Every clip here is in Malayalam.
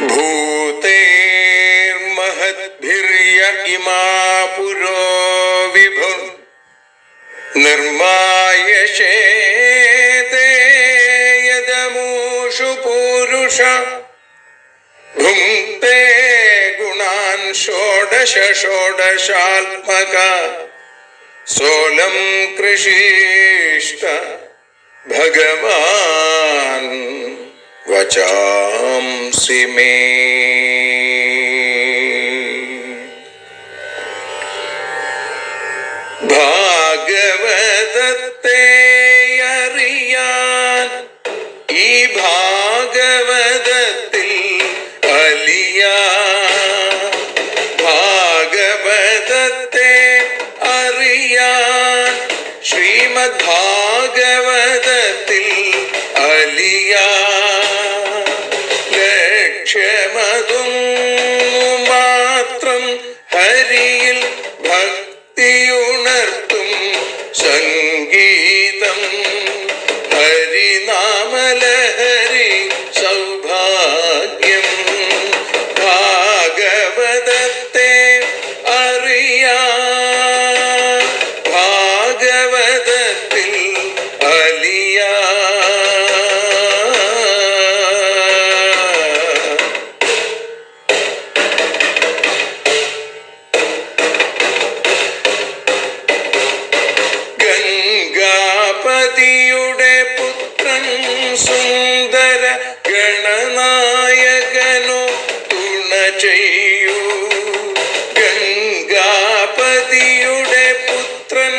भूतेर्महद्भिर्य इमा पुरो विभुः निर्मायशेते यदमूषु पूरुष भुङ्क्ते गुणान् षोडश षोडशात्मका सोऽलं कृषीष्ट भगवान् वचांसि मे। ഭാഗവതത്തെ അറിയാൻ ഈ ഭാഗവതത്തിൽ അലിയാൻ, ഭാഗവതത്തെ അറിയാൻ ശ്രീമദ് ഭാഗവതത്തിൽ അലിയാൻ, ലക്ഷ്യമതും മാത്രം ഹരിയിൽ ഭക്തിയുണർത്തും സംഗീതം ഹരിനാമലഹരി സൗഭാഗ്യം. ഭാഗവതത്തെ അറിയാൻ ഭാഗവതത്തിൽ അലിയാൻ. ഗംഗാപതിയുടെ പുത്രൻ സുന്ദര ഗണനായകനോ തുണ ചെയ്യൂ. ഗംഗാപതിയുടെ പുത്രൻ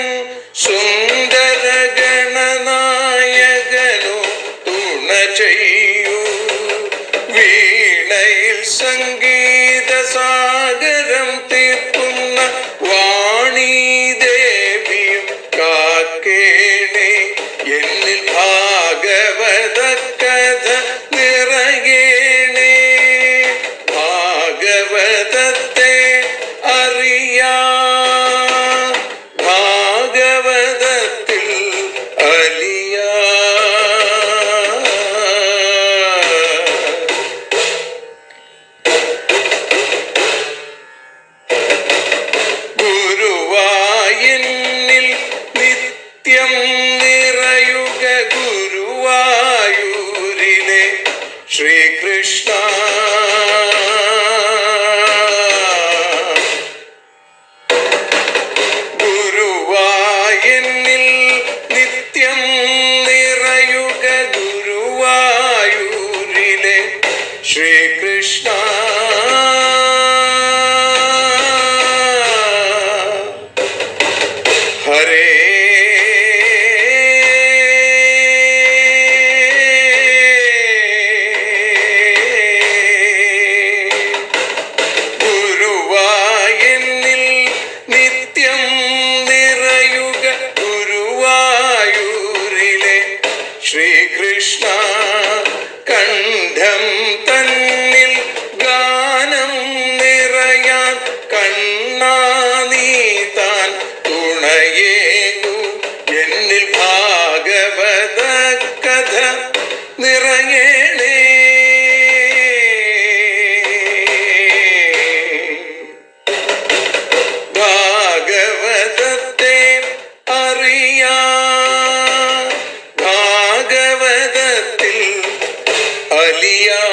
സുന്ദര ഗണനായകനോ തുണ ചെയ്യൂ. വീണയിൽ സംഗീത സാഗരം തീർക്കുന്ന വാണീദേവിയും കാക്കേണേ എന്നിൽ ഭാഗവത കഥ നിറയേണേ. ഭാഗവതത്തെ അറിയാൻ ഭാഗവതത്തിൽ അലിയാൻ. ഗുരുവായൂരിൽ നിത്യം നിറയുക ഗുരുവായൂരിലെ ശ്രീകൃഷ്ണ. ഗുരുവായൂരിൽ നിത്യം നിറയുക ഗുരുവായൂരിലെ ശ്രീകൃഷ്ണ. ഹരേ ഗുരുവായൂരിൽ നിത്യം നിറയുക ഗുരുവായൂരിലെ ശ്രീകൃഷ്ണ. കണ്ഠം തന്നിൽ ഗാനം നിറയാൻ കണ്ണാ നീ താൻ തുണയേകു. എന്നിൽ ഭാഗവത കഥ നിറയേണേ. ഭാഗവതത്തെ അറിയാൻ ഭാഗവതത്തിൽ അലിയാൻ.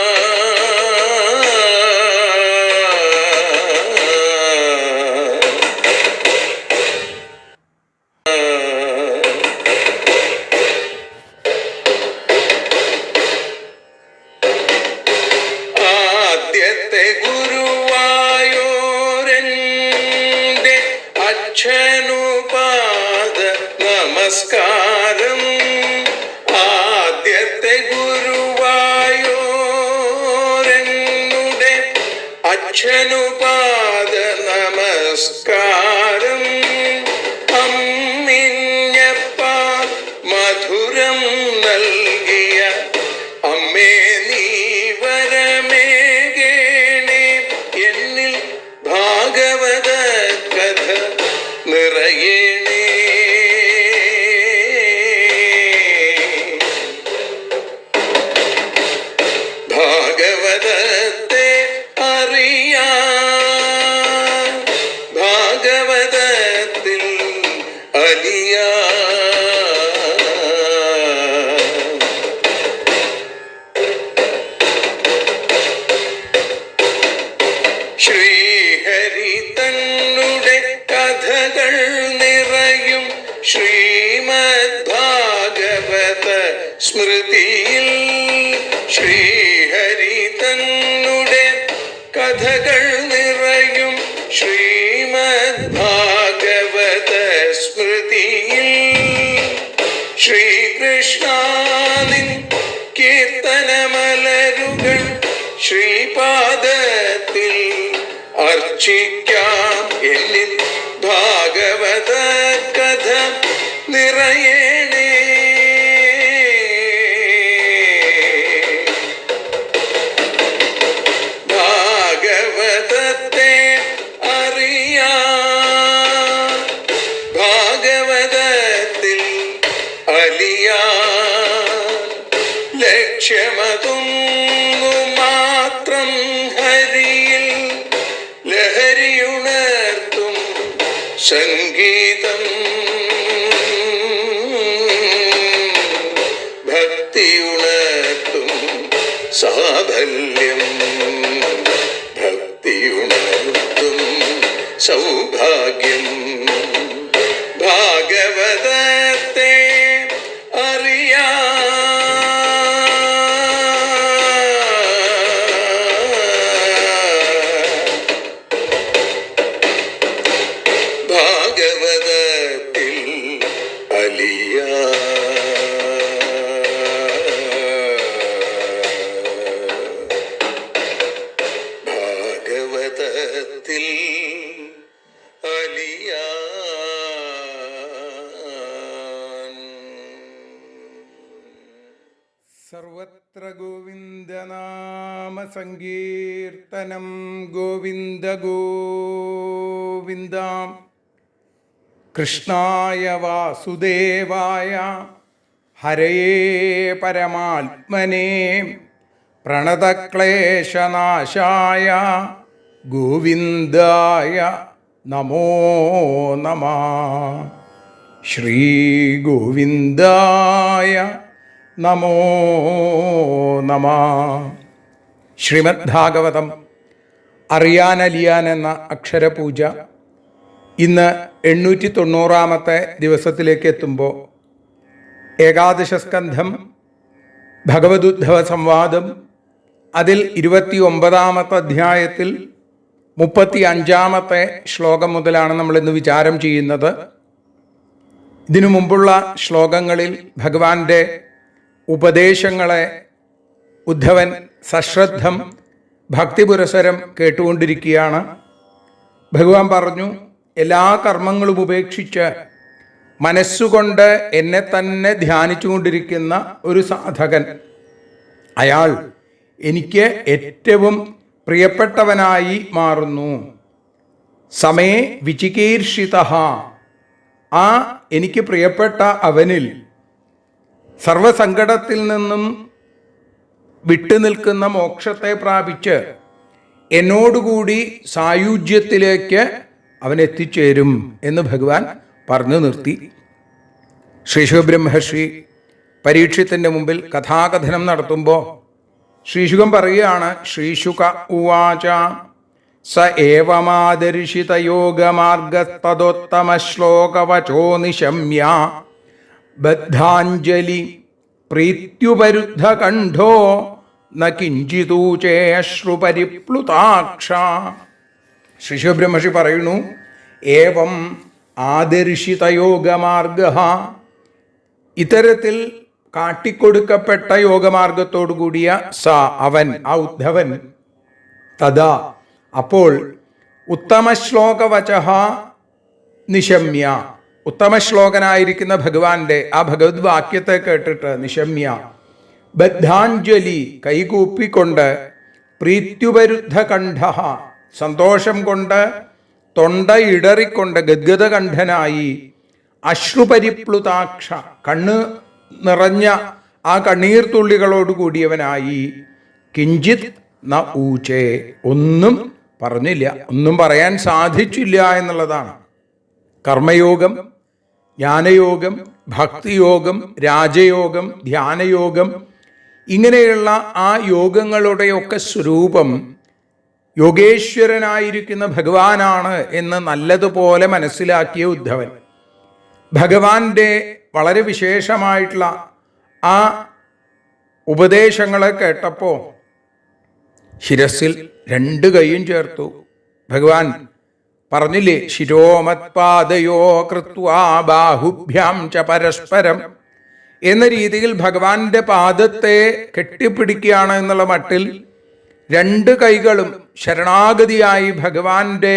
ആദ്യത്തെ ഗുരുവായൂരന്റെ അച്ഛനുപാദ നമസ്കാരം. ആദ്യത്തെ ഗുരുവായൂരനുടെ അച്ഛനുപാദ നമസ്കാരം. അമ്മിഞ്ഞപ്പാൽ മധുരം നൽകിയ അമ്മേ നീ വരമേകേണേ. എന്നിൽ ഭാഗവത കഥ നിറയേണേ. ഭാഗവതത്തെ അലിയാ. ശ്രീഹരി തന്നുടെ കഥകൾ നിറയും ശ്രീമദ് ഭാഗവത സ്മൃതിയിൽ. ശ്രീഹരി തന്നുടെ കഥകൾ നിറയും ശ്രീമദ് ഭാഗവത സ്മൃതിയിൽ. ശ്രീകൃഷ്ണാനിൻ കീർത്തനമലരുകൾ ശ്രീപാദത്തിൽ അർച്ചിക്കാം. എന്നിൽ ഭാഗവത കഥ നിറയേണേ. ഭാഗവതത്തെ അറിയാ, ഭാഗവതത്തിൽ അലിയാ. ലക്ഷ്യമതൊന്നു മാത്രം ഹരിയിൽ ലഹരിയുണർത്തും സംഗീതം. ഭക്തിയുണർത്തും സാഫല്യം. ഭക്തിയുണർത്തും സൗഭാഗ്യം. ഭാഗവതത്തെ അറിയാ, ഭാഗവതത്തിൽ അലിയാ. ഭാഗവതത്തിൽ അലിയാ. സർവത്ര ഗോവിന്ദനാമ സങ്കീർത്തനം. ഗോവിന്ദ ഗോവിന്ദ. കൃഷ്ണായ വാസുദേവായ ഹരയേ പരമാത്മനേ പ്രണതക്ലേശനാശായ ഗോവിന്ദായ നമോ നമഃ. ശ്രീ ഗോവിന്ദായ നമോ നമഃ. ശ്രീമദ് ഭാഗവതം അറിയാനലിയാൻ എന്ന അക്ഷരപൂജ ഇന്ന് 890 ദിവസത്തിലേക്ക് എത്തുമ്പോൾ ഏകാദശ സ്കന്ധം ഭഗവദുദ്ധവ സംവാദം അതിൽ 29 അധ്യായത്തിൽ 35 ശ്ലോകം മുതലാണ് നമ്മളിന്ന് വിചാരം ചെയ്യുന്നത്. ഇതിനു മുമ്പുള്ള ശ്ലോകങ്ങളിൽ ഭഗവാന്റെ ഉപദേശങ്ങളെ ഉദ്ധവൻ സശ്രദ്ധം ഭക്തിപുരസരം കേട്ടുകൊണ്ടിരിക്കുകയാണ്. ഭഗവാൻ പറഞ്ഞു, എല്ലാ കർമ്മങ്ങളും ഉപേക്ഷിച്ച് മനസ്സുകൊണ്ട് എന്നെ തന്നെ ധ്യാനിച്ചുകൊണ്ടിരിക്കുന്ന ഒരു സാധകൻ, അയാൾ എനിക്ക് ഏറ്റവും പ്രിയപ്പെട്ടവനായി മാറുന്നു. സമേ വിചികീർഷിതഃ. ആ എനിക്ക് പ്രിയപ്പെട്ട അവനിൽ സർവസങ്കടത്തിൽ നിന്നും വിട്ടുനിൽക്കുന്ന മോക്ഷത്തെ പ്രാപിച്ച് എന്നോടുകൂടി സായുജ്യത്തിലേക്ക് അവൻ എത്തിച്ചേരും എന്ന് ഭഗവാൻ പറഞ്ഞു നിർത്തി. ശ്രീ ശുബ്രഹ്മർഷി പരീക്ഷത്തിൻ്റെ മുമ്പിൽ കഥാകഥനം നടത്തുമ്പോൾ ശ്രീശുകം പറയുകയാണ്, ശ്രീശുക ഉവാച സ ഏവമാദർശിതയോഗമാർഗസ്തദോത്തമശ്ലോകവചോ നിശമ്യ ബദ്ധാഞ്ജലി പ്രീത്യുപരുദ്ധകണ്ഠോ ന കിഞ്ചിതൂചേശ്രുപരിപ്ലുതാക്ഷ. ശ്രീ ശുബ്രഹ്മർഷി പറയുന്നു, ഏവം ആദർശിതയോഗമാർഗ, ഇത്തരത്തിൽ കാട്ടിക്കൊടുക്കപ്പെട്ട യോഗമാർഗത്തോടു കൂടിയ സ അവൻ, ആ ഉദ്ധവൻ, തഥാ അപ്പോൾ ഉത്തമശ്ലോകവച നിശമ്യ, ഉത്തമശ്ലോകനായിരിക്കുന്ന ഭഗവാന്റെ ആ ഭഗവത് വാക്യത്തെ കേട്ടിട്ട് നിശമ്യ ബദ്ധാഞ്ജലി കൈകൂപ്പിക്കൊണ്ട് പ്രീത്യുപരുദ്ധ കണ്ഠ സന്തോഷം കൊണ്ട് തൊണ്ട ഇടറിക്കൊണ്ട് ഗദ്ഗദകണ്ഠനായി അശ്രുപരിപ്ലുതാക്ഷ കണ്ണ് നിറഞ്ഞ ആ കണ്ണീർ തുള്ളികളോട് കൂടിയവനായി കിഞ്ചിത് ന ഊചേ ഒന്നും പറഞ്ഞില്ല, ഒന്നും പറയാൻ സാധിച്ചില്ല എന്നുള്ളതാണ്. കർമ്മയോഗം, ജ്ഞാനയോഗം, ഭക്തിയോഗം, രാജയോഗം, ധ്യാനയോഗം, ഇങ്ങനെയുള്ള ആ യോഗങ്ങളുടെയൊക്കെ സ്വരൂപം യോഗേശ്വരനായിരിക്കുന്ന ഭഗവാനാണ് എന്ന് നല്ലതുപോലെ മനസ്സിലാക്കിയ ഉദ്ധവൻ ഭഗവാന്റെ വളരെ വിശേഷമായിട്ടുള്ള ആ ഉപദേശങ്ങളെ കേട്ടപ്പോൾ ശിരസിൽ 2 കൈയും ചേർത്തു. ഭഗവാൻ പറഞ്ഞില്ലേ, ശിരോമത്പാദയോ കൃത്വാ ബാഹുഭ്യാം ച പരസ്പരം എന്ന രീതിയിൽ ഭഗവാന്റെ പാദത്തെ കെട്ടിപ്പിടിക്കുകയാണ് എന്നുള്ള മട്ടിൽ 2 കൈകളും ശരണാഗതിയായി ഭഗവാന്റെ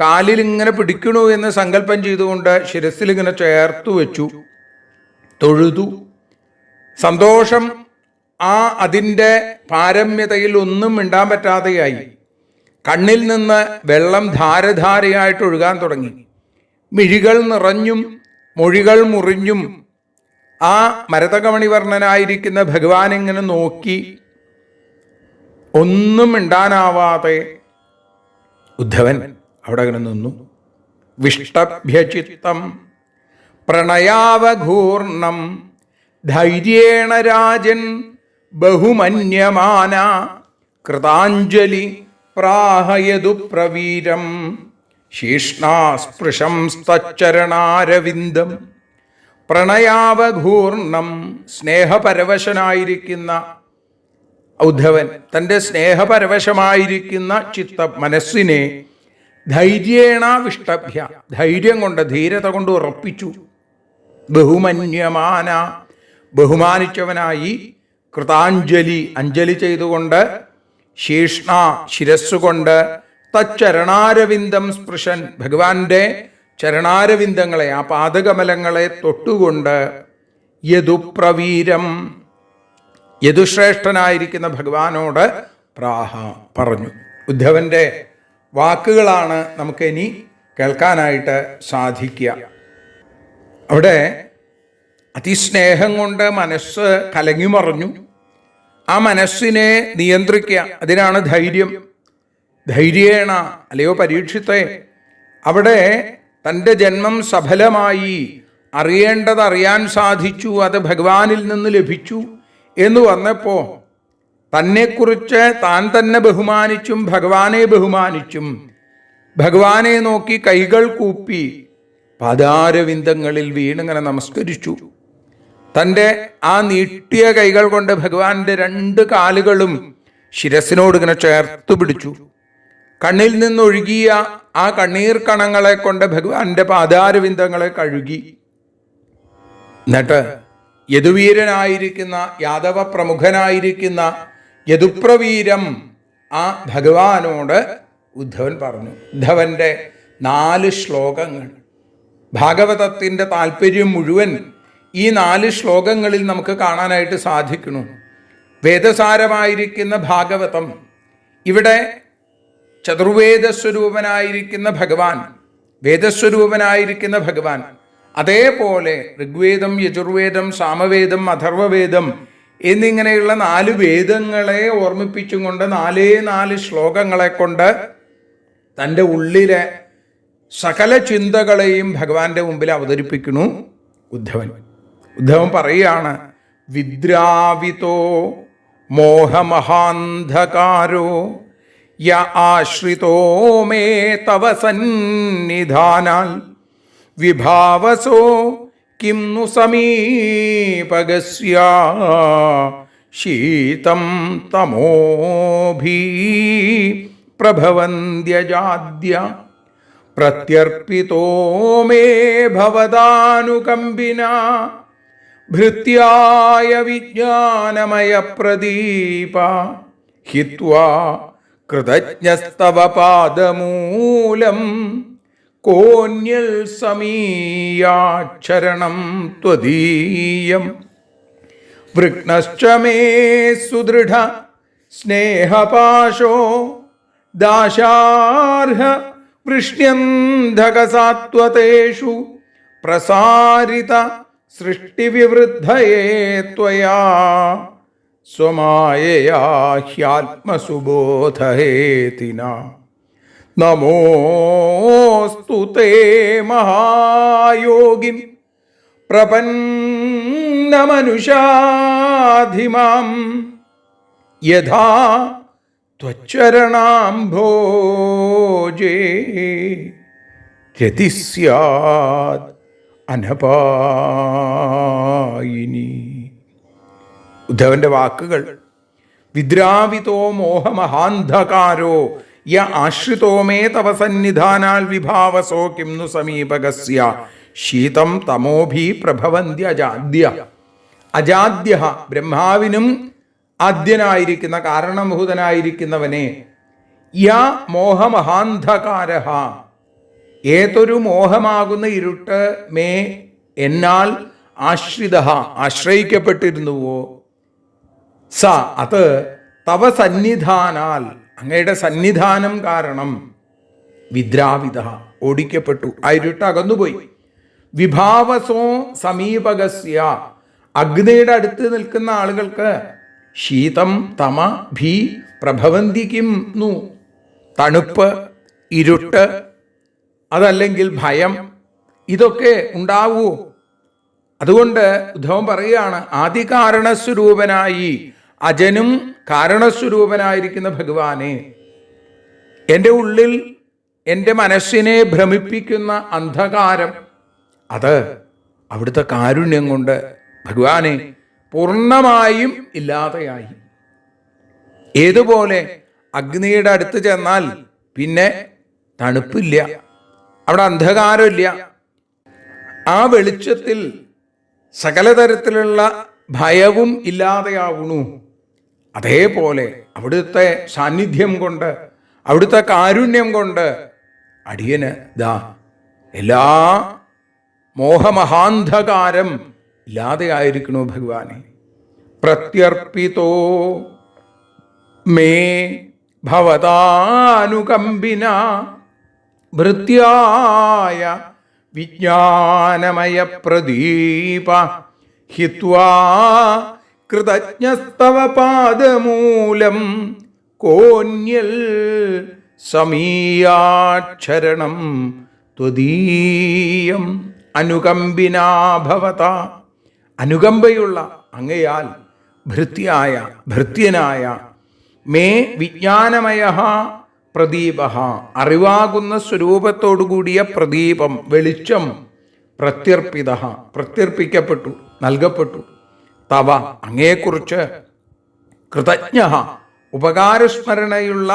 കാലിൽ ഇങ്ങനെ പിടിക്കണു എന്ന് സങ്കല്പം ചെയ്തുകൊണ്ട് ശിരസിൽ ഇങ്ങനെ ചേർത്തു വെച്ചു, തൊഴുതു. സന്തോഷം അതിൻ്റെ പാരമ്യതയിൽ ഒന്നും മിണ്ടാൻ പറ്റാതെയായി. കണ്ണിൽ നിന്ന് വെള്ളം ധാരധാരയായിട്ട് ഒഴുകാൻ തുടങ്ങി. മിഴികൾ നിറഞ്ഞും മൊഴികൾ മുറിഞ്ഞും ആ മരതകമണിവർണ്ണനായിരിക്കുന്ന ഭഗവാൻ ഇങ്ങനെ നോക്കി ഒന്നും മിണ്ടാനാവാതെ ഉദ്ധവൻ അവിടെ അങ്ങനെ നിന്നു. വിഷ്ടഭ്യചിത്തം പ്രണയാവഘൂർണം ധൈര്യേണ രാജൻ ബഹുമന്യമാന കൃതാഞ്ജലി പ്രാഹയതു പ്രവീരം ശീഷ്ണാസ്പൃശം തച്ചരണാരവിന്ദം. പ്രണയാവഘൂർണം, സ്നേഹപരവശനായിരിക്കുന്ന ഉദ്ധവൻ തൻ്റെ സ്നേഹപരവശമായിരിക്കുന്ന മനസ്സിനെ ധൈര്യേണ വിഷ്ടഭ്യ, ധൈര്യം കൊണ്ട്, ധീരത കൊണ്ട് ഉറപ്പിച്ചു. ബഹുമന്യമാന, ബഹുമാനിച്ചവനായി. കൃതാഞ്ജലി, അഞ്ജലി ചെയ്തുകൊണ്ട്. ശീഷ്ണ, ശിരസ്സുകൊണ്ട്. തച്ചരണാരവിന്ദം സ്പൃശൻ, ഭഗവാന്റെ ചരണാരവിന്ദങ്ങളെ, ആ പാദകമലങ്ങളെ തൊട്ടുകൊണ്ട്. യദുപ്രവീരം, യദുശ്രേഷ്ഠനായിരിക്കുന്ന ഭഗവാനോട് പ്രാഹ പറഞ്ഞു. ഉദ്ധവന്റെ വാക്കുകളാണ് നമുക്കിനി കേൾക്കാനായിട്ട് സാധിക്കുക. അവിടെ അതിസ്നേഹം കൊണ്ട് മനസ്സ് കലങ്ങിമറിഞ്ഞു. ആ മനസ്സിനെ നിയന്ത്രിക്കുക, അതിനാണ് ധൈര്യം. ധൈര്യേണ, അല്ലയോ പരീക്ഷിത്തെ, അവിടെ തൻ്റെ ജന്മം സഫലമായി, അറിയേണ്ടത് അറിയാൻ സാധിച്ചു, അത് ഭഗവാനിൽ നിന്ന് ലഭിച്ചു എന്ന് വന്നപ്പോൾ തന്നെക്കുറിച്ച് താൻ തന്നെ ബഹുമാനിച്ചും ഭഗവാനെ ബഹുമാനിച്ചും ഭഗവാനെ നോക്കി കൈകൾ കൂപ്പി പാദാരവിന്ദങ്ങളിൽ വീണിങ്ങനെ നമസ്കരിച്ചു. തൻ്റെ ആ നീട്ടിയ കൈകൾ കൊണ്ട് ഭഗവാന്റെ 2 കാലുകളും ശിരസിനോട് ഇങ്ങനെ ചേർത്ത് പിടിച്ചു. കണ്ണിൽ നിന്നൊഴുകിയ ആ കണ്ണീർ കണങ്ങളെ കൊണ്ട് ഭഗവാന്റെ പാദാരവിന്ദങ്ങളെ കഴുകി. എന്നിട്ട് യദുവീരനായിരിക്കുന്ന, യാദവ പ്രമുഖനായിരിക്കുന്ന യദുപ്രവീരം ആ ഭഗവാനോട് ഉദ്ധവൻ പറഞ്ഞു. ഉദ്ധവന്റെ 4 ശ്ലോകങ്ങൾ, ഭാഗവതത്തിൻ്റെ താല്പര്യം മുഴുവൻ ഈ 4 ശ്ലോകങ്ങളിൽ നമുക്ക് കാണാനായിട്ട് സാധിക്കുന്നു. വേദസാരമായിരിക്കുന്ന ഭാഗവതം, ഇവിടെ ചതുർവേദസ്വരൂപനായിരിക്കുന്ന ഭഗവാൻ, വേദസ്വരൂപനായിരിക്കുന്ന ഭഗവാൻ, അതേപോലെ ഋഗ്വേദം, യജുർവേദം, സാമവേദം, അഥർവവേദം എന്നിങ്ങനെയുള്ള 4 വേദങ്ങളെ ഓർമ്മിപ്പിച്ചും കൊണ്ട് 4 ശ്ലോകങ്ങളെ കൊണ്ട് തൻ്റെ ഉള്ളിലെ സകല ചിന്തകളെയും ഭഗവാന്റെ മുമ്പിൽ അവതരിപ്പിക്കുന്നു ഉദ്ധവൻ. ഉദ്ധവൻ പറയുകയാണ്, വിദ്രാവിതോ മോഹമഹാന്ധകാരോ യ ആശ്രിതോ മേ തവ സന്നിധാനാൽ വിഭാവസോ കിം नु സമീപഗസ്യ ശീതം തമോഭി പ്രഭവന്ത്യജാദ്യ പ്രത്യർപ്പിതോ മേ ഭവദാനുകമ്പിന ഭൃത്യായ വിജ്ഞാനമയ പ്രദീപ ഹിത്വാ കൃതജ്ഞസ്തവ പാദമൂലം കോന്യൽ സമീയാക്ഷരണം ത്വദീയം വൃക്ണശ്ച മേ സുദൃഢ സ്നേഹപാശോ ദാശാർഹ വൃഷ്ണ്യന്ധകസാത്വതേഷു പ്രസാരിത സൃഷ്ടിവിവൃദ്ധയേ ത്വയാ സ്വമായയാ ഹ്യാത്മസുബോധഹേതിന നമോസ്തു തേ മഹായോഗിൻ പ്രപന്നമനുഷാധിമാം യഥാ ത്വച്ചരണാംഭോജേ രതി സ്യാത് അനപായിനി. ഉദ്ധവന്റെ വാക്കുകൾ വിദ്രാവിതോ മോഹമഹാന്ധകാരോ യ ആശ്രിതോ മേ തവ സന്നിധാനാൽ വിഭാവസോ കിം നു സമീപകസ്യ ശീതം തമോഭി പ്രഭവന്ത്യജാദ്യ. അജാദ്യ ബ്രഹ്മാവിനും ആദ്യനായിരിക്കുന്ന കാരണഭൂതനായിരിക്കുന്നവനെ യ മോഹമഹാന്ധകാര ഏതൊരു മോഹമാകുന്ന ഇരുട്ട് മേ എന്നാൽ ആശ്രിത ആശ്രയിക്കപ്പെട്ടിരുന്നുവോ സ അത് തവ സന്നിധാനാൽ അങ്ങയുടെ സന്നിധാനം കാരണം വിദ്രാവിത ഓടിക്കപ്പെട്ടു, ആ ഇരുട്ട് അകന്നുപോയി. വിഭാവസോ സമീപകസ്യ അഗ്നിയുടെ അടുത്ത് നിൽക്കുന്ന ആളുകൾക്ക് ശീതം തമ ഭീ പ്രഭവന്തി കിം നു തണുപ്പ്, ഇരുട്ട്, അതല്ലെങ്കിൽ ഭയം, ഇതൊക്കെ ഉണ്ടാവുമോ? അതുകൊണ്ട് ഉദ്ധവൻ പറയുകയാണ്, ആദികാരണസ്വരൂപനായി അജനും കാരണസ്വരൂപനായിരിക്കുന്ന ഭഗവാനെ, എൻ്റെ ഉള്ളിൽ എൻ്റെ മനസ്സിനെ ഭ്രമിപ്പിക്കുന്ന അന്ധകാരം അത് അവിടുത്തെ കാരുണ്യം കൊണ്ട് ഭഗവാനെ പൂർണ്ണമായും ഇല്ലാതെയായി. ഏതുപോലെ അഗ്നിയുടെ അടുത്ത് ചെന്നാൽ പിന്നെ തണുപ്പില്ല, അവിടെ അന്ധകാരമില്ല, ആ വെളിച്ചത്തിൽ സകലതരത്തിലുള്ള ഭയവും ഇല്ലാതെയാവുന്നു. അതേപോലെ അവിടുത്തെ സാന്നിധ്യം കൊണ്ട്, അവിടുത്തെ കാരുണ്യം കൊണ്ട് അടിയന് ദാ എല്ലാ മോഹമഹാന്ധകാരം ഇല്ലാതെയായിരിക്കണു ഭഗവാനെ. പ്രത്യർപ്പിതോ മേ ഭവതാനുകമ്പിന ഭൃത്യായ വിജ്ഞാനമയ പ്രദീപ ഹിത്വാ കൃതജ്ഞസ്തവ പാദമൂലം കോന്യൽ സമീയാക്ഷരണം ത്വദീയം അനുകമ്പിനാ ഭവത. അനുകമ്പയുള്ള അങ്ങയാൽ ഭൃത്യായ ഭൃത്യനായ മേ വിജ്ഞാനമയ പ്രദീപ അറിവാകുന്ന സ്വരൂപത്തോടുകൂടിയ പ്രദീപം വെളിച്ചം പ്രത്യർപ്പിത പ്രത്യർപ്പിക്കപ്പെട്ടു, നൽകപ്പെട്ടു. തവ അങ്ങയെക്കുറിച്ച് കൃതജ്ഞ ഉപകാരസ്മരണയുള്ള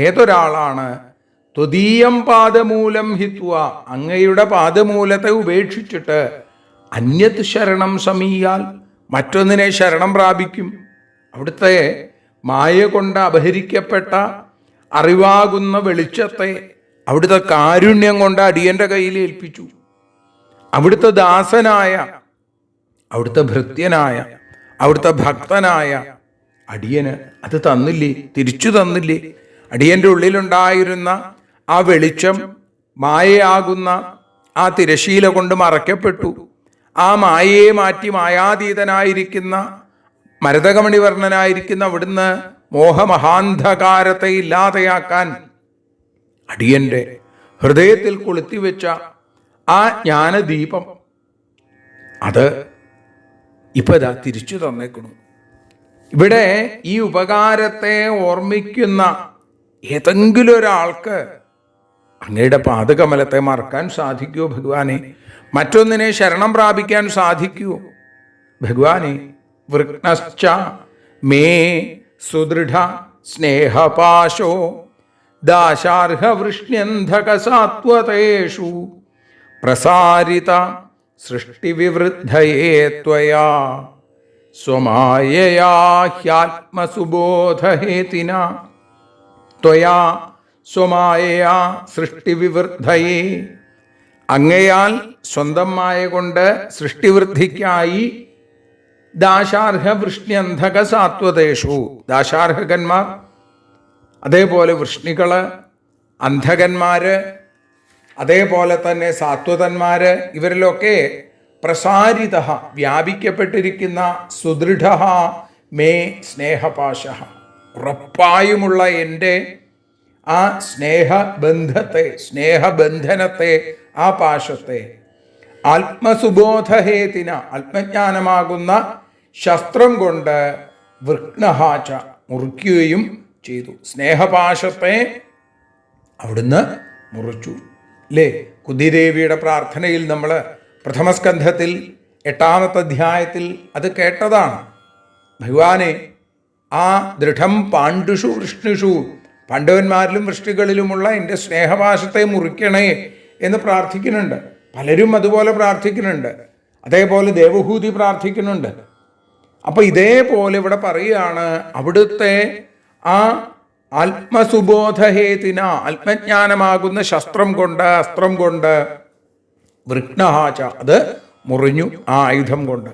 ഏതൊരാളാണ് ത്വദീയം പാദമൂലം ഹിത്വ അങ്ങയുടെ പാദമൂലത്തെ ഉപേക്ഷിച്ചിട്ട് അന്യത് ശരണം സമീയാൽ മറ്റൊന്നിനെ ശരണം പ്രാപിക്കും. അവിടുത്തെ മായ കൊണ്ട് അപഹരിക്കപ്പെട്ട അറിവാകുന്ന വെളിച്ചത്തെ അവിടുത്തെ കാരുണ്യം കൊണ്ട് അടിയന്റെ കയ്യിൽ ഏൽപ്പിച്ചു. അവിടുത്തെ ദാസനായ, അവിടുത്തെ ഭൃത്യനായ, അവിടുത്തെ ഭക്തനായ അടിയന് അത് തന്നില്ലേ, തിരിച്ചു തന്നില്ലേ? അടിയന്റെ ഉള്ളിലുണ്ടായിരുന്ന ആ വെളിച്ചം മായയാകുന്ന ആ തിരശീല കൊണ്ട് മറയ്ക്കപ്പെട്ടു. ആ മായയെ മാറ്റി മായാതീതനായിരിക്കുന്ന മരതകമണിവർണ്ണനായിരിക്കുന്ന അവിടുന്ന് മോഹമഹാന്ധകാരത്തെ ഇല്ലാതെയാക്കാൻ അടിയന്റെ ഹൃദയത്തിൽ കൊളുത്തിവെച്ച ആ ജ്ഞാനദീപം അത് ഇപ്പൊ ഇതാ തിരിച്ചു തന്നേക്കണു. ഇവിടെ ഈ ഉപകാരത്തെ ഓർമ്മിക്കുന്ന ഏതെങ്കിലും ഒരാൾക്ക് അങ്ങയുടെ പാദകമലത്തെ മറക്കാൻ സാധിക്കുമോ ഭഗവാനെ? മറ്റൊന്നിനെ ശരണം പ്രാപിക്കാൻ സാധിക്കുമോ ഭഗവാനെ? വൃക്ണശ്ച മേ സുദൃഢ സ്നേഹപാശോ ദാശാർഹ വൃഷ്ണ്യന്ധക സാത്വതേഷു പ്രസാരിത സൃഷ്ടിവിവൃദ്ധയേ ത്വയാ സ്വമായയാ ഹ്യാത്മസുബോധഹേതിന ത്വയാ സ്വമായയാ സൃഷ്ടിവിവൃദ്ധയേ അങ്ങയാൽ സ്വന്തം മായ കൊണ്ട് സൃഷ്ടിവൃദ്ധിക്കായി ദാശാർഹ വൃഷ്ണ്യന്ധക സാത്വതേഷു ദാശാർഹകന്മാർ, അതേപോലെ വൃഷ്ണികള്, അന്ധകന്മാര്, അതേപോലെ തന്നെ സാത്വതന്മാര്, ഇവരിലൊക്കെ പ്രസാരിത വ്യാപിക്കപ്പെട്ടിരിക്കുന്ന സുദൃഢ മേ സ്നേഹപാശ ഉറപ്പായുമുള്ള എൻ്റെ ആ സ്നേഹബന്ധത്തെ, സ്നേഹബന്ധനത്തെ, ആ പാശത്തെ, ആത്മസുബോധഹേതിന ആത്മജ്ഞാനമാകുന്ന ശസ്ത്രം കൊണ്ട് വൃക്ണഹാച മുറിക്കുകയും ചെയ്തു. സ്നേഹപാശത്തെ അവിടുന്ന് മുറിച്ചു. അല്ലേ? കുന്തിദേവിയുടെ പ്രാർത്ഥനയിൽ നമ്മൾ പ്രഥമസ്കന്ധത്തിൽ 8-ാമത്തെ അധ്യായത്തിൽ അത് കേട്ടതാണ്. ഭഗവാനെ, ആ ദൃഢം പാണ്ഡുഷു വൃഷ്ണിഷു, പാണ്ഡവന്മാരിലും വൃഷ്ടികളിലുമുള്ള എൻ്റെ സ്നേഹപാശത്തെ മുറിക്കണേ എന്ന് പ്രാർത്ഥിക്കുന്നുണ്ട്. പലരും അതുപോലെ പ്രാർത്ഥിക്കുന്നുണ്ട്. അതേപോലെ ദേവഹൂതി പ്രാർത്ഥിക്കുന്നുണ്ട്. അപ്പൊ ഇതേപോലെ ഇവിടെ പറയുകയാണ്, അവിടുത്തെ ആ ആത്മസുബോധഹേതിന ആത്മജ്ഞാനമാകുന്ന ശസ്ത്രം കൊണ്ട്, അസ്ത്രം കൊണ്ട്, വൃക്ണഹാച അത് മുറിഞ്ഞു ആ ആയുധം കൊണ്ട്.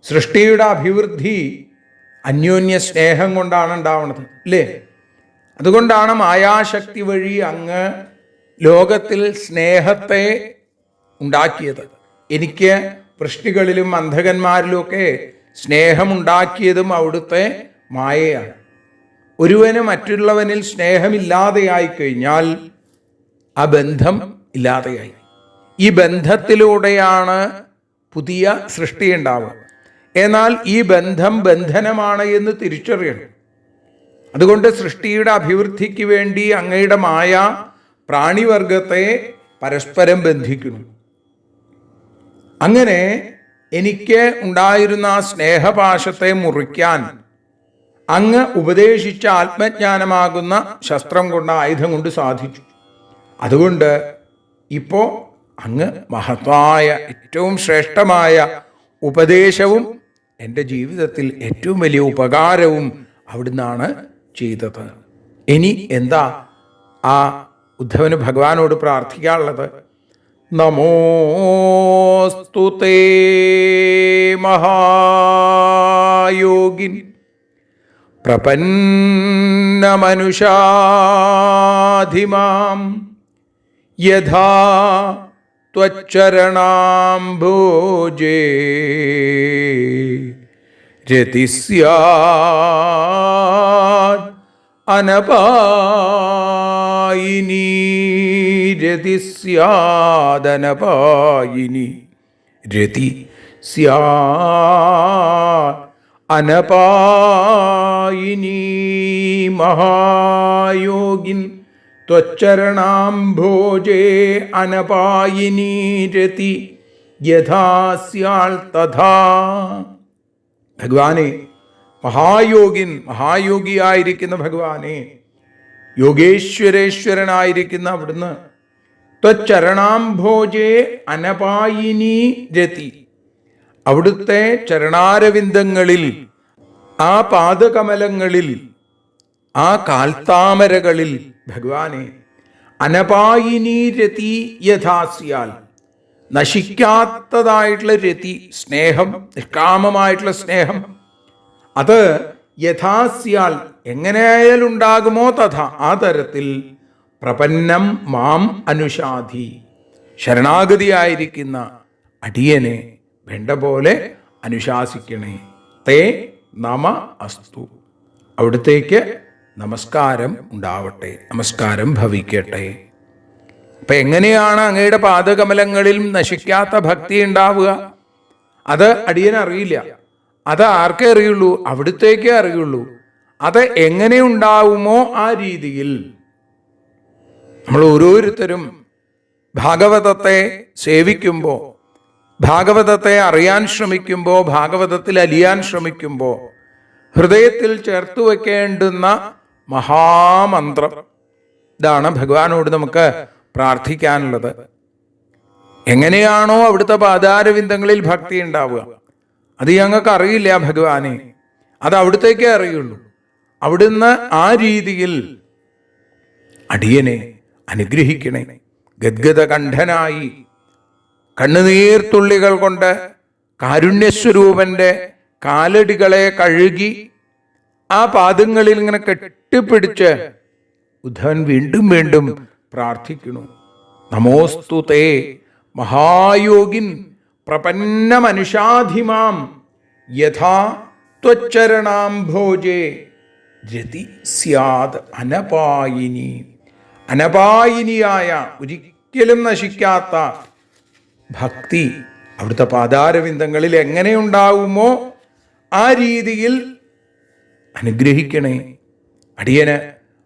സൃഷ്ടിയുടെ അഭിവൃദ്ധി അന്യോന്യ സ്നേഹം കൊണ്ടാണ് ഉണ്ടാവുന്നത്, അല്ലേ? അതുകൊണ്ടാണ് മായാശക്തി വഴി അങ്ങ് ലോകത്തിൽ സ്നേഹത്തെ ഉണ്ടാക്കിയത്. എനിക്ക് വൃഷ്ടികളിലും അന്ധകന്മാരിലുമൊക്കെ സ്നേഹമുണ്ടാക്കിയതും അവിടുത്തെ മായയാണ്. ഒരുവന് മറ്റുള്ളവനിൽ സ്നേഹമില്ലാതെയായി കഴിഞ്ഞാൽ ആ ബന്ധം ഇല്ലാതെയായി. ഈ ബന്ധത്തിലൂടെയാണ് പുതിയ സൃഷ്ടി ഉണ്ടാവുക. എന്നാൽ ഈ ബന്ധം ബന്ധനമാണ് എന്ന് തിരിച്ചറിയണം. അതുകൊണ്ട് സൃഷ്ടിയുടെ അഭിവൃദ്ധിക്ക് വേണ്ടി അങ്ങയുടെ മായ പ്രാണിവർഗത്തെ പരസ്പരം ബന്ധിക്കുന്നു. അങ്ങനെ എനിക്ക് ഉണ്ടായിരുന്ന ആ സ്നേഹപാശത്തെ മുറിക്കാൻ അങ്ങ് ഉപദേശിച്ച ആത്മജ്ഞാനമാകുന്ന ശസ്ത്രം കൊണ്ട്, ആയുധം കൊണ്ട് സാധിച്ചു. അതുകൊണ്ട് ഇപ്പോ അങ്ങ് മഹത്തായ ഏറ്റവും ശ്രേഷ്ഠമായ ഉപദേശവും എൻ്റെ ജീവിതത്തിൽ ഏറ്റവും വലിയ ഉപകാരവും അവിടുന്നാണ് ചെയ്തത്. ഇനി എന്താ ആ ഉദ്ധവന് ഭഗവാനോട് പ്രാർത്ഥിക്കാനുള്ളത്? നമോസ്തുതേ മഹായോഗിൻ പ്രപന്നമനുഷാധിമാം യഥാ ത്വച്ചരണാംഭോജേ രതി സ്യാദ് അനപായിനി, രതി സ്യാദനപായിനി, രതി സ്യാദ് അനപായിനി മഹായോഗിൻ ത്വച്ചരണാംഭോജേ അനപായിനി രതി യഥാ സ്യാൽ തഥാ. ഭഗവാനെ, മഹായോഗിൻ, മഹായോഗിയായിരിക്കുന്ന ഭഗവാനെ, യോഗേശ്വരേശ്വരനായിരിക്കുന്ന അവിടുന്ന് ത്വച്ചരണാംഭോജേ അനപായിനി രതി, അവിടുത്തെ ചരണാരവിന്ദങ്ങളിൽ, ആ പാദകമലങ്ങളിൽ, ആ കാൽത്താമരകളിൽ ഭഗവാനെ അനപായിനി രതി യഥാസ്യാൽ, നശിക്കാത്തതായിട്ടുള്ള രതി, സ്നേഹം, നിഷ്കാമമായിട്ടുള്ള സ്നേഹം, അത് യഥാസ്യാൽ എങ്ങനെയായാലും ഉണ്ടാകുമോ തഥാ, ആ തരത്തിൽ പ്രപന്നം മാം അനുഷാധി, ശരണാഗതിയായിരിക്കുന്ന അടിയനെ വേണ്ട പോലെ അനുശാസിക്കണേ. തേ നമ അസ്തു, അവിടുത്തേക്ക് നമസ്കാരം ഉണ്ടാവട്ടെ, നമസ്കാരം ഭവിക്കട്ടെ. അപ്പൊ എങ്ങനെയാണ് അങ്ങയുടെ പാദകമലങ്ങളിൽ നശിക്കാത്ത ഭക്തി ഉണ്ടാവുക? അത് അടിയനറിയില്ല. അത് ആർക്കേ അറിയുള്ളൂ? അവിടുത്തേക്കേ അറിയുള്ളൂ. അത് എങ്ങനെ ഉണ്ടാവുമോ ആ രീതിയിൽ നമ്മൾ ഓരോരുത്തരും ഭാഗവതത്തെ സേവിക്കുമ്പോൾ, ഭാഗവതത്തെ അറിയാൻ ശ്രമിക്കുമ്പോൾ, ഭാഗവതത്തിൽ അലിയാൻ ശ്രമിക്കുമ്പോൾ ഹൃദയത്തിൽ ചേർത്ത് വയ്ക്കേണ്ടുന്ന മഹാമന്ത്രം ഇതാണ് ഭഗവാനോട് നമുക്ക് പ്രാർത്ഥിക്കാനുള്ളത്. എങ്ങനെയാണോ അവിടുത്തെ പാദാരവിന്ദങ്ങളിൽ ഭക്തി ഉണ്ടാവുക, അത് ഞങ്ങൾക്ക് അറിയില്ല ഭഗവാനെ, അത് അവിടുത്തേക്കേ അറിയുള്ളൂ. അവിടുന്ന് ആ രീതിയിൽ അടിയനെ അനുഗ്രഹിക്കണേ. ഗദ്ഗദകണ്ഠനായി കണ്ണുനീർത്തുള്ളികൾ കൊണ്ട് കാരുണ്യസ്വരൂപന്റെ കാലടികളെ കഴുകി ആ പാദങ്ങളിൽ ഇങ്ങനെ കെട്ടിപ്പിടിച്ച് ഉദ്ധവൻ വീണ്ടും വീണ്ടും പ്രാർത്ഥിക്കുന്നു. നമോസ്തുതേ മഹായോഗിൻ പ്രപന്നമനുഷാധിമാം യഥാ ത്വച്ചരണാംഭോജേ രതി സ്യാദ് അനപായിനി. അനപായിനിയായ, ഒരിക്കലും നശിക്കാത്ത ഭക്തി അവിടുത്തെ പാതാരവിന്ദങ്ങളിൽ എങ്ങനെയുണ്ടാവുമോ ആ രീതിയിൽ അനുഗ്രഹിക്കണേ. അടിയന്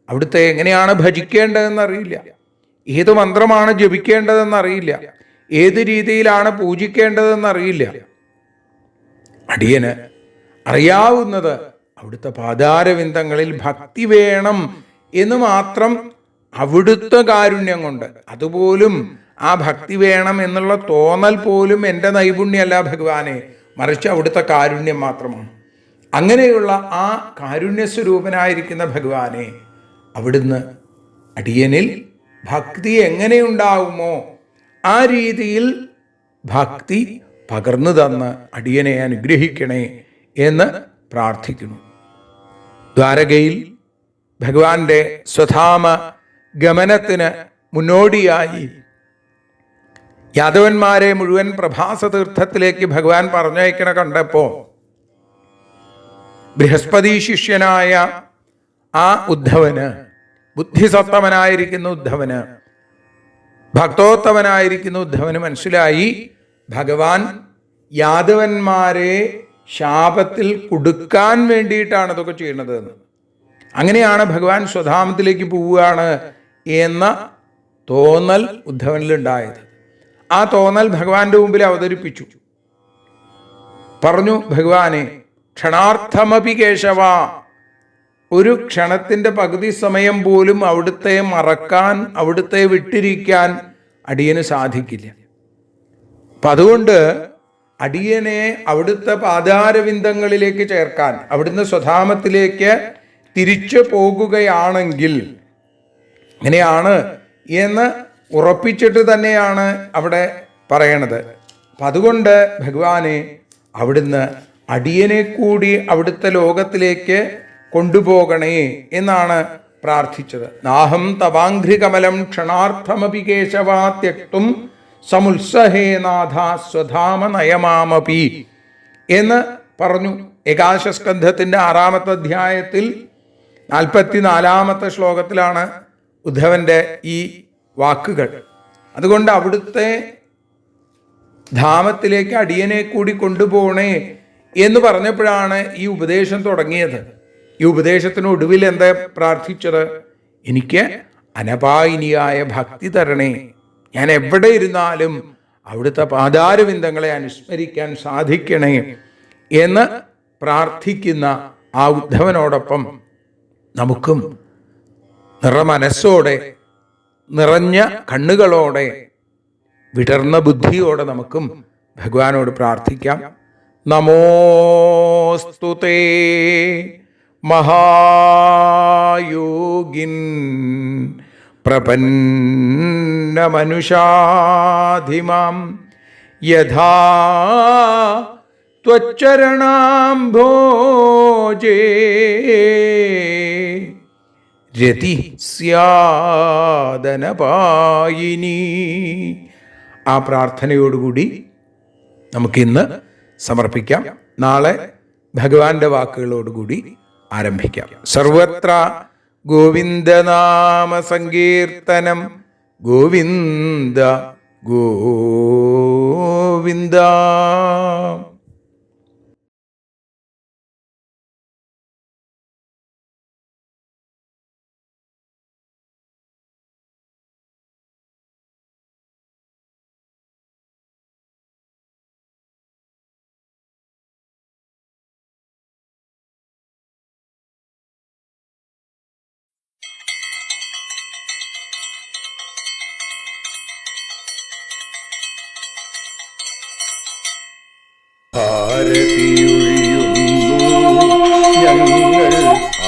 അവിടുത്തെ എങ്ങനെയാണ് ഭജിക്കേണ്ടതെന്നറിയില്ല, ഏത് മന്ത്രമാണ് ജപിക്കേണ്ടതെന്നറിയില്ല, ഏത് രീതിയിലാണ് പൂജിക്കേണ്ടതെന്നറിയില്ല. അടിയന് അറിയാവുന്നത് അവിടുത്തെ പാതാരവിന്ദങ്ങളിൽ ഭക്തി വേണം എന്ന് മാത്രം, അവിടുത്തെ കാരുണ്യം കൊണ്ട്. അതുപോലും ആ ഭക്തി വേണം എന്നുള്ള തോന്നൽ പോലും എൻ്റെ നൈപുണ്യമല്ല ഭഗവാനെ, മറിച്ച് അവിടുത്തെ കാരുണ്യം മാത്രമാണ്. അങ്ങനെയുള്ള ആ കാരുണ്യസ്വരൂപനായിരിക്കുന്ന ഭഗവാനെ, അവിടുന്ന് അടിയനിൽ ഭക്തി എങ്ങനെയുണ്ടാവുമോ ആ രീതിയിൽ ഭക്തി പകർന്നു തന്ന് അടിയനെ അനുഗ്രഹിക്കണേ എന്ന് പ്രാർത്ഥിക്കുന്നു. ദ്വാരകയിൽ ഭഗവാന്റെ സ്വധാമ ഗമനത്തിന് മുന്നോടിയായി യാദവന്മാരെ മുഴുവൻ പ്രഭാസ തീർത്ഥത്തിലേക്ക് ഭഗവാൻ പറഞ്ഞയക്കണ കണ്ടപ്പോ ബൃഹസ്പതി ശിഷ്യനായ ആ ഉദ്ധവന്, ബുദ്ധിസത്തമനായിരിക്കുന്ന ഉദ്ധവന്, ഭക്തോത്തമനായിരിക്കുന്ന ഉദ്ധവന് മനസ്സിലായി ഭഗവാൻ യാദവന്മാരെ ശാപത്തിൽ കുടുക്കാൻ വേണ്ടിയിട്ടാണ് ഇതൊക്കെ ചെയ്യുന്നത് എന്ന്. അങ്ങനെയാണ് ഭഗവാൻ സ്വധാമത്തിലേക്ക് പോവുകയാണ് എന്ന തോന്നൽ ഉദ്ധവനിലുണ്ടായത്. ആ തോന്നൽ ഭഗവാന്റെ മുമ്പിൽ അവതരിപ്പിച്ചു. പറഞ്ഞു, ഭഗവാനെ, ക്ഷണാർത്ഥമപി കേശവ, ഒരു ക്ഷണത്തിൻ്റെ പകുതി സമയം പോലും അവിടുത്തെ മറക്കാൻ, അവിടുത്തെ വിട്ടിരിക്കാൻ അടിയന് സാധിക്കില്ല. അപ്പം അതുകൊണ്ട് അടിയനെ അവിടുത്തെ പാതാരവിന്ദങ്ങളിലേക്ക് ചേർക്കാൻ, അവിടുന്ന് സ്വധാമത്തിലേക്ക് തിരിച്ചു പോകുകയാണെങ്കിൽ അങ്ങനെയാണ് എന്ന് ഉറപ്പിച്ചിട്ട് തന്നെയാണ് അവിടെ പറയണത്. അപ്പം അതുകൊണ്ട് ഭഗവാനെ, അവിടുന്ന് അടിയനെ കൂടി അവിടുത്തെ ലോകത്തിലേക്ക് കൊണ്ടുപോകണേ എന്നാണ് പ്രാർത്ഥിച്ചത്. നാഹം തവാഘ്രികമലം ക്ഷണാർത്ഥമപി കേശവാ ത്യക്തും സമുത്സഹേ നാഥ സ്വധാമ നയമാമപി എന്ന് പറഞ്ഞു. ഏകാദശസ്കന്ധത്തിൻ്റെ 6-ാമത്തെ അധ്യായത്തിൽ 44-ാമത്തെ ശ്ലോകത്തിലാണ് ഉദ്ധവന്റെ ഈ വാക്കുകൾ. അതുകൊണ്ട് അവിടുത്തെ ധാമത്തിലേക്ക് അടിയനെ കൂടി കൊണ്ടുപോകണേ എന്ന് പറഞ്ഞപ്പോഴാണ് ഈ ഉപദേശം തുടങ്ങിയത്. ഈ ഉപദേശത്തിന് ഒടുവിൽ എന്താ പ്രാർത്ഥിച്ചത്? എനിക്ക് അനപായിനിയായ ഭക്തി തരണേ, ഞാൻ എവിടെ ഇരുന്നാലും അവിടുത്തെ പാതാരവിന്ദങ്ങളെ അനുസ്മരിക്കാൻ സാധിക്കണേ എന്ന് പ്രാർത്ഥിക്കുന്ന ആ ഉദ്ധവനോടൊപ്പം നമുക്കും നിറമനസ്സോടെ, നിറഞ്ഞ കണ്ണുകളോടെ, വിടർന്ന ബുദ്ധിയോടെ നമുക്കും ഭഗവാനോട് പ്രാർത്ഥിക്കാം. നമോസ്തുതേ മഹായോഗിൻ പ്രപന്നമനുഷാധിമാം യഥാ ത്വച്ചരണാംഭോജേ രതി സ്യാദനപായിനി. ആ പ്രാർത്ഥനയോടുകൂടി നമുക്കിന്ന് സമർപ്പിക്കാം. നാളെ ഭഗവാന്റെ വാക്കുകളോടുകൂടി ആരംഭിക്കാം. സർവത്ര ഗോവിന്ദനാമ സങ്കീർത്തനം, ഗോവിന്ദ ഗോവിന്ദ. ആരതിയൊഴിയുന്നു ഞങ്ങൾ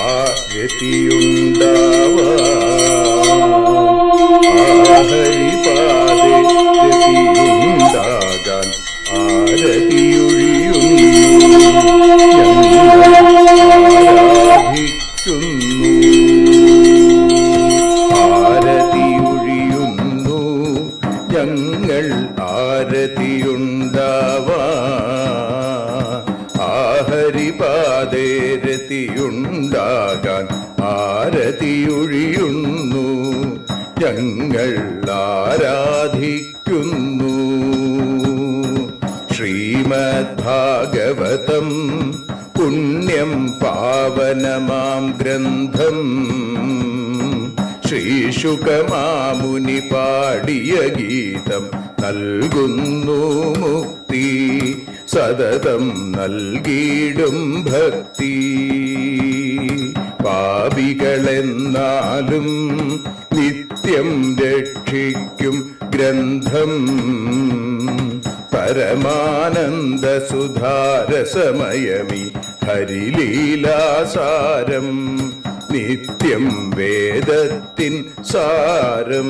ആരതിയുണ്ടാവാഹരിപാദേ രതിയുണ്ടാകാൻ ആരതിയൊഴിയുന്നു ഞങ്ങൾ ആരാധിക്കുന്നു. ആരതിയൊഴിയുന്നു ഞങ്ങൾ ആരതിയുണ്ടാവാ ഹരിപാദേ രതിയുണ്ടാകാൻ ആരതിയൊഴിയുന്നു ഞങ്ങൾ ആരാധിക്കുന്നു. ഭാഗവതം പുണ്യം പാവനമാം ഗ്രന്ഥം ശ്രീശുകമാമുനി പാടിയ ഗീതം നൽകുന്നു മുക്തി സതതം നൽകിയിടും ഭക്തി. പാപികളെന്നാലും നിത്യം രക്ഷിക്കും ഗ്രന്ഥം പരമാനന്ദ സുധാരസമയമി ഹരിലീലാസാരം നിത്യം വേദത്തിൻ സാരം.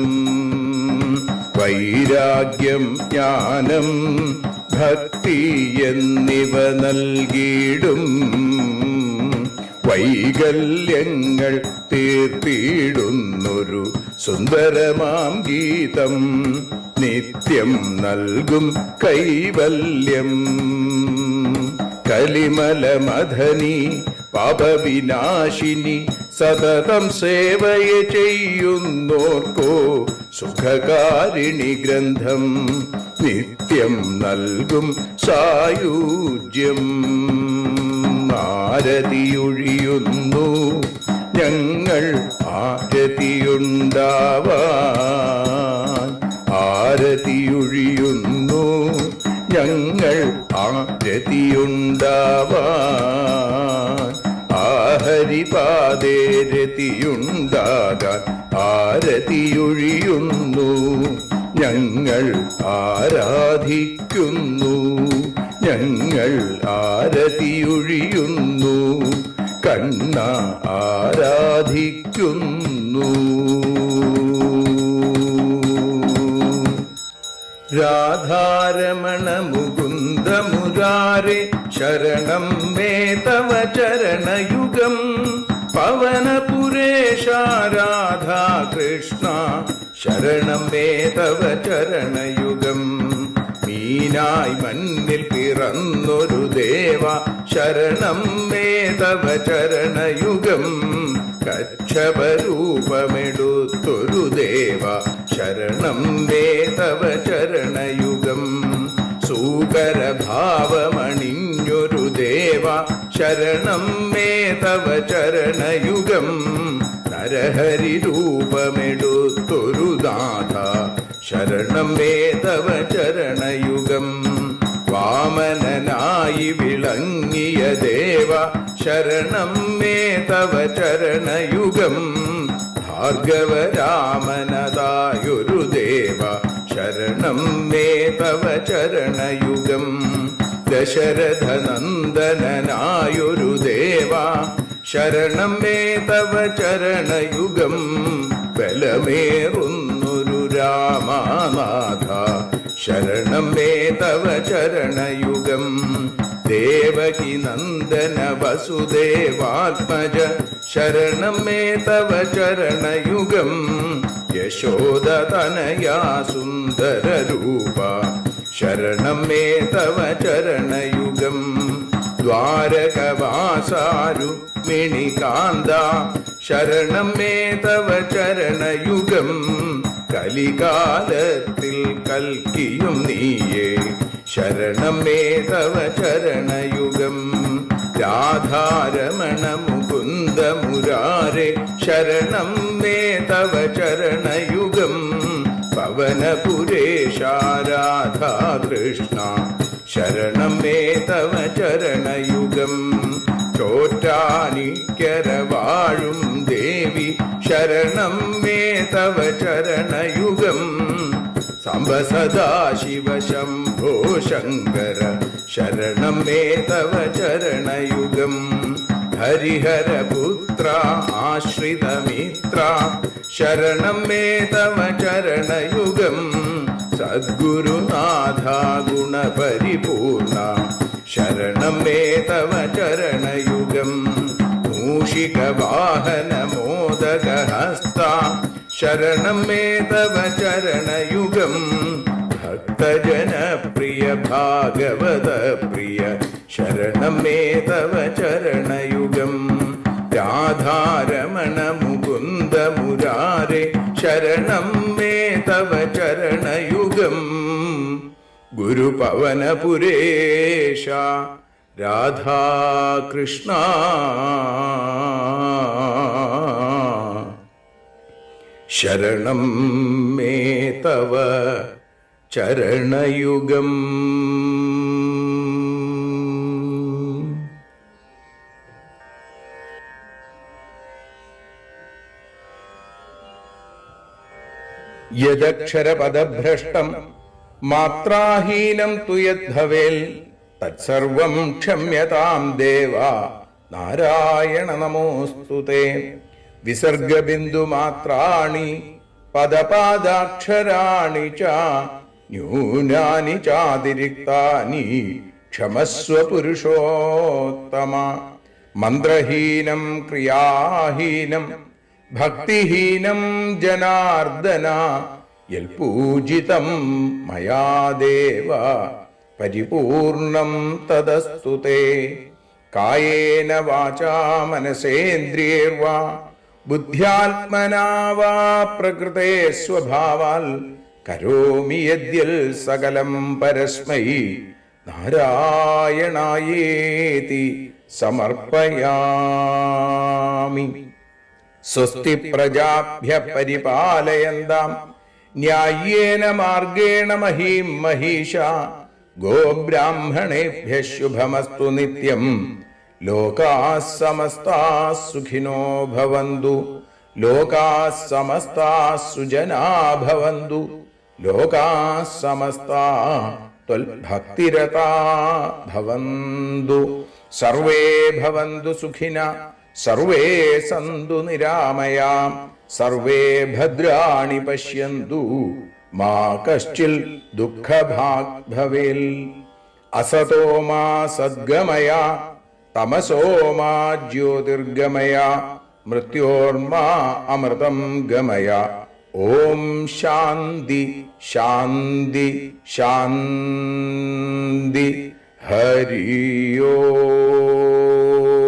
വൈരാഗ്യം ജ്ഞാനം ഭക്തി എന്നിവ നൽകിയിടും വൈകല്യങ്ങൾ തീർത്തിടുന്നൊരു സുന്ദരമാം ഗീതം നിത്യം നൽകും കൈവല്യം. കലിമലമഥനി പാപവിനാശിനി സതതം സേവയ ചെയ്യുന്നോർക്കോ സുഖകാരിണി ഗ്രന്ഥം നിത്യം നൽകും സായുജ്യം. ആരതിയൊഴിയുന്നു ഞങ്ങൾ ആരതിയുണ്ടാവാൻ, ആരതിയൊഴിയുന്നു ഞങ്ങൾ ആരതിയുണ്ടാവാൻ. ആഹരിപാദേ രതിയുണ്ടാകാൻ ആരതിയൊഴിയുന്നു ഞങ്ങൾ ആരാധിക്കുന്നു, ഞങ്ങൾ ആരതിയൊഴിയുന്നു കണ്ണ ആരാധിക്കുന്നു. രാധാരമണ മുകുന്ദ മുരാരെ ശരണം മേ തവ ചരണയുഗം. പവനപുരേശ രാധാ കൃഷ്ണ ശരണം മേ തവ ചരണയുഗം. മീനായി മണ്ണിൽ പിറന്നൊരു ദേവ ശരണം മേ തവ ചരണയുഗം. കച്ഛപരൂപമെടുത്തൊരു ദേവ ശരണം മേ തവ ചരണയുഗം. സൂകരഭാവമണിഞ്ഞൊരു ദേവ ശരണം മേ തവ ചരണയുഗം. നരഹരി രൂപമെടുത്തൊരു നാഥ ശരണം മേ തവ ചരണയുഗം. വാമനനായി വിളങ്ങിയ ദേവ ശരണം മേ തവ ചരണയുഗം. ഭാർഗവരാമനതായൊരു ദേവ ശരണം മേ തവ ചരണയുഗം. ദശരഥനന്ദനായൊരു ദേവ ശരണം മേ തവ ചരണയുഗം. ബലമേറുന്നൊരു രാമനാഥ ശരണം മേ തവ ചരണയുഗം. ദേവകി നന്ദന വസുദേവാത്മജ ശരണം മേ തവ ചരണയുഗം. യശോദതനയാ സുന്ദര രൂപ ശരണം മേ തവ ചരണയുഗം. ദ്വാരകവാസാരുക്മിണികാന്ത ശരണം മേ തവ ചരണയുഗം. കലികാലത്തിൽ കൽക്കിയും നീയേ ശരണം മേ തവ ചരണയുഗം. രാധാരമണ മുകുന്ദ മുരാരെ ശരണം മേ തവ ചരണയുഗം. പവനപുരേശ രാധാ കൃഷ്ണ ശരണം മേ തവ ചരണയുഗം. ചോറ്റാനിക്കര വാഴും ദേവി ശരണം മേ തവ ചരണയുഗം. സാംബ സദാശിവ ശംഭോ ശങ്കര ശരണം മേ തവ ചരണയുഗം. ഹരിഹരപുത്ര ആശ്രിതമിത്ര ശരണം മേ തവ ചരണയുഗം. സദ്ഗുരുനാഥ ഗുണപരിപൂർണ ശരണം മേ തവ ചരണയുഗം. മൂഷിക വാഹന മോദകഹസ്ത ശരണം മേ തവ ചരണയുഗം. ഭക്തജനപ്രിയ ഭാഗവത പ്രിയ ശരണം മേ തവ ചരണയുഗം. രാധാരമണ മുകുന്ദ മുരാരെ ശരണം മേ തവ ചരണയുഗം. ഗുരുപവനപുരേശ രാധാകൃഷ്ണ ശരണം മേ തവ ചരണയുഗം. യദക്ഷരപദഭ്രഷ്ടം മാത്രാഹീനം തു യദ്ഭവേൽ തത്സർവം ക്ഷമ്യതാം ദേവ നാരായണ നമോസ്തുതേ. വിസർഗബിന്ദുമാത്രാണി പദപാദാക്ഷരാണി ച ന്യൂനാനി ചാതിരിക്താനി ക്ഷമസ്വ പുരുഷോത്തമ. മന്ത്രഹീനം ക്രിയാഹീനം ഭക്തിഹീനം ജനാർദ്ദന യൽപൂജിതം മയാ ദേവ പരിപൂർണം തദസ്തു തേ. കായേന വാചാ മനസേന്ദ്രിയൈർവാ ബുദ്ധ്യാത്മനാ വാ പ്രകൃതേ സ്വഭാവാൽ കരോമി യദ്യൽ സകലം പരസ്മൈ നാരായണായേതി സമർപ്പയാമി. സ്വസ്തി പ്രജാഭ്യഃ പരിപാലയന്താം ന്യായേന മാർഗേണ മഹീം മഹീഷാ. ഗോബ്രാഹ്മണേഭ്യഃ ശുഭമസ്തു നിത്യം. ലോകാഃ സമസ്താഃ സുഖിനോ ഭവന്തു. ലോകാഃ സമസ്താഃ സുജനാഃ ഭവന്തു. ലോകാഃ സമസ്താഃ ത്വൽഭക്തിരതാഃ ഭവന്തു. സർവേ ഭവന്തു സുഖിനഃ സർവേ സന്തു നിരാമയാം. സർവേ ഭദ്രാണി പശ്യന്തു മാ കശ്ചിൽ ദുഃഖഭാഗ് ഭവേൽ. അസതോ മാ സദ്ഗമയ തമസോ മാ ജ്യോതിർഗമയ മൃത്യോർമാ അമൃതം ഗമയ. ഓം ശാന്തി ശാന്തി ശാന്തി. ഹരി ഓം.